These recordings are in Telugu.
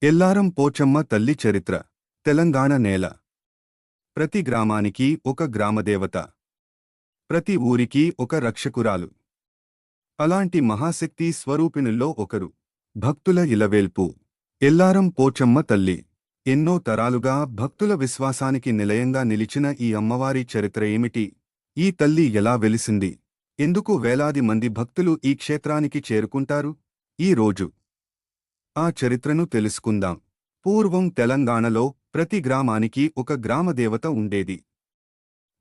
ఎల్లారం పోచమ్మ తల్లి చరిత్ర. తెలంగాణ నేల. ప్రతి గ్రామానికి ఒక గ్రామదేవత, ప్రతి ఊరికి ఒక రక్షకురాలు. అలాంటి మహాశక్తి స్వరూపిణుల్లో ఒకరు భక్తుల ఇలవేల్పు ఎల్లారం పోచమ్మ తల్లి. ఎన్నో తరాలుగా భక్తుల విశ్వాసానికి నిలయంగా నిలిచిన ఈ అమ్మవారి చరిత్ర ఏమిటి? ఈ తల్లి ఎలా వెలిసింది? ఎందుకు వేలాది మంది భక్తులు ఈ క్షేత్రానికి చేరుకుంటారు? ఈ రోజు ఆ చరిత్రను తెలుసుకుందాం. పూర్వం తెలంగాణలో ప్రతి గ్రామానికి ఒక గ్రామదేవత ఉండేది.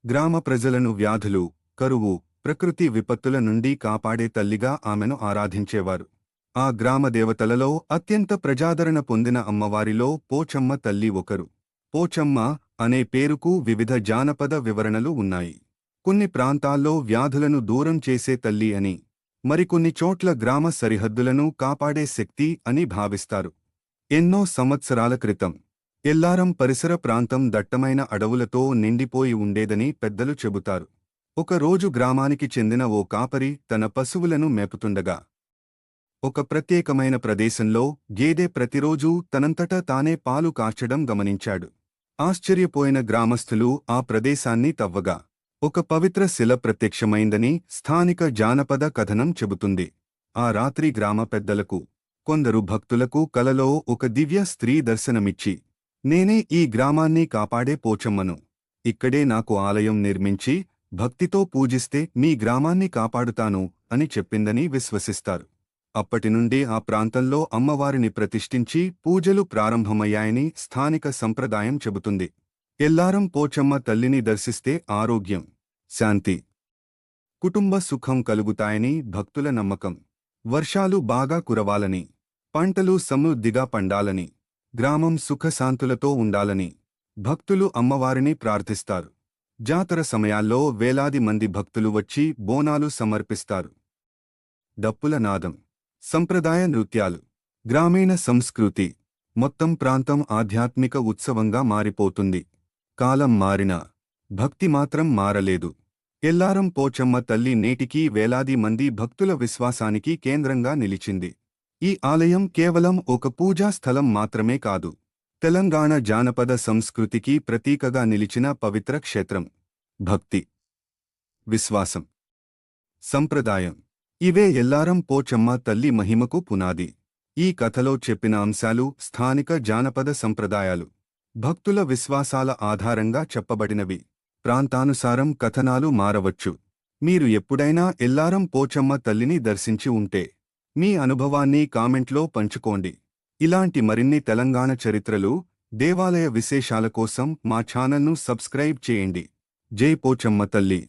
గ్రామ ప్రజలను వ్యాధులు, కరువు, ప్రకృతి విపత్తుల నుండి కాపాడే తల్లిగా ఆమెను ఆరాధించేవారు. ఆ గ్రామదేవతలలో అత్యంత ప్రజాదరణ పొందిన అమ్మవారిలో పోచమ్మ తల్లి ఒకరు. పోచమ్మ అనే పేరుకు వివిధ జానపద వివరణలు ఉన్నాయి. కొన్ని ప్రాంతాల్లో వ్యాధులను దూరం చేసే తల్లి అని, మరికొన్ని చోట్ల గ్రామ సరిహద్దులను కాపాడే శక్తి అని భావిస్తారు. ఎన్నో సంవత్సరాల క్రితం ఎల్లారం పరిసర ప్రాంతం దట్టమైన అడవులతో నిండిపోయి ఉండేదని పెద్దలు చెబుతారు. ఒకరోజు గ్రామానికి చెందిన ఓ కాపరి తన పశువులను మేపుతుండగా ఒక ప్రత్యేకమైన ప్రదేశంలో గేదె ప్రతిరోజూ తనంతటా తానే పాలు కాచడం గమనించాడు. ఆశ్చర్యపోయిన గ్రామస్థులు ఆ ప్రదేశాన్ని తవ్వగా ఒక పవిత్ర శిల ప్రత్యక్షమైందని స్థానిక జానపద కథనం చెబుతుంది. ఆ రాత్రి గ్రామ పెద్దలకు, కొందరు భక్తులకు కలలో ఒక దివ్య స్త్రీ దర్శనమిచ్చి, నేనే ఈ గ్రామాన్ని కాపాడే పోచమ్మను. ఇక్కడే నాకు ఆలయం నిర్మించి భక్తితో పూజిస్తే మీ గ్రామాన్ని కాపాడుతాను అని చెప్పిందని విశ్వసిస్తారు. అప్పటినుండి ఆ ప్రాంతంలో అమ్మవారిని ప్రతిష్ఠించి పూజలు ప్రారంభమయ్యాయని స్థానిక సంప్రదాయం చెబుతుంది. ఎల్లారం పోచమ్మ తల్లిని దర్శిస్తే ఆరోగ్యం, శాంతి, కుటుంబ సుఖం కలుగుతాయని భక్తుల నమ్మకం. వర్షాలు బాగా కురవాలని, పంటలు సమృద్ధిగా పండాలని, గ్రామం సుఖశాంతులతో ఉండాలని భక్తులు అమ్మవారిని ప్రార్థిస్తారు. జాతర సమయాల్లో వేలాది మంది భక్తులు వచ్చి బోనాలు సమర్పిస్తారు. డప్పుల నాదం, సంప్రదాయ నృత్యాలు, గ్రామీణ సంస్కృతి, మొత్తం ప్రాంతం ఆధ్యాత్మిక ఉత్సవంగా మారిపోతుంది. కాలం మారినా భక్తి మాత్రం మారలేదు. ఎల్లారం పోచమ్మ తల్లి నేటికీ వేలాది మంది భక్తుల విశ్వాసానికి కేంద్రంగా నిలిచింది. ఈ ఆలయం కేవలం ఒక పూజా స్థలం మాత్రమే కాదు, తెలంగాణ జానపద సంస్కృతికి ప్రతీకగా నిలిచిన పవిత్ర క్షేత్రం. భక్తి, విశ్వాసం, సంప్రదాయం, ఇవే ఎల్లారం పోచమ్మ తల్లి మహిమకు పునాది. ఈ కథలో చెప్పిన అంశాలు స్థానిక జానపద సంప్రదాయాలు, భక్తుల విశ్వాసాల ఆధారంగా చెప్పబడినవి. ప్రాంతానుసారం కథనాలు మారవచ్చు. మీరు ఎప్పుడైనా ఎల్లారం పోచమ్మ తల్లిని దర్శించి ఉంటే మీ అనుభవాన్ని కామెంట్లో పంచుకోండి. ఇలాంటి మరిన్ని తెలంగాణ చరిత్రలు, దేవాలయ విశేషాల కోసం మా ఛానల్ను సబ్స్క్రైబ్ చేయండి. జై పోచమ్మ తల్లి.